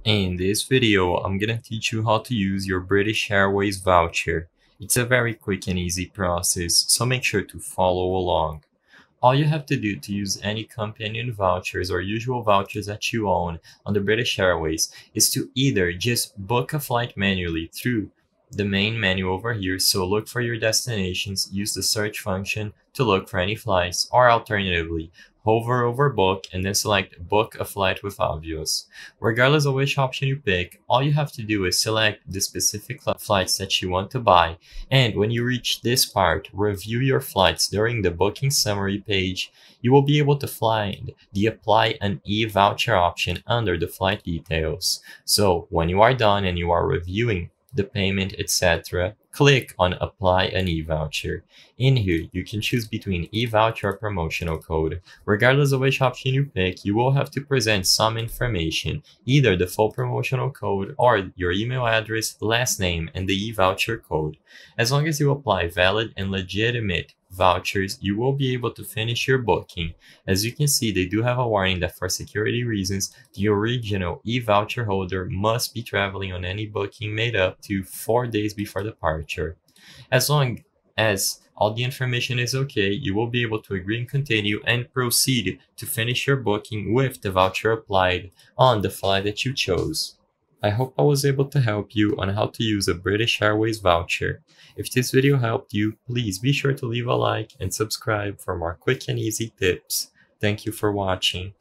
In this video, I'm gonna teach you how to use your British Airways voucher. It's a very quick and easy process, so make sure to follow along. All you have to do to use any companion vouchers or usual vouchers that you own on the British Airways is to either just book a flight manually through the main menu over here, so look for your destinations, use the search function to look for any flights, or alternatively, hover over book and then select book a flight with Avios. Regardless of which option you pick, all you have to do is select the specific flights that you want to buy, and when you reach this part, review your flights during the booking summary page. You will be able to find the apply an e-voucher option under the flight details. So when you are done and you are reviewing the payment, etc., click on apply an e-voucher. In here, you can choose between e-voucher or promotional code. Regardless of which option you pick, you will have to present some information, either the full promotional code or your email address, last name, and the e-voucher code. As long as you apply valid and legitimate vouchers, you will be able to finish your booking. As you can see, they do have a warning that for security reasons, the original e-voucher holder must be traveling on any booking made up to 4 days before departure. As long as all the information is okay, you will be able to agree and continue and proceed to finish your booking with the voucher applied on the flight that you chose. I hope I was able to help you on how to use a British Airways voucher. If this video helped you, please be sure to leave a like and subscribe for more quick and easy tips. Thank you for watching.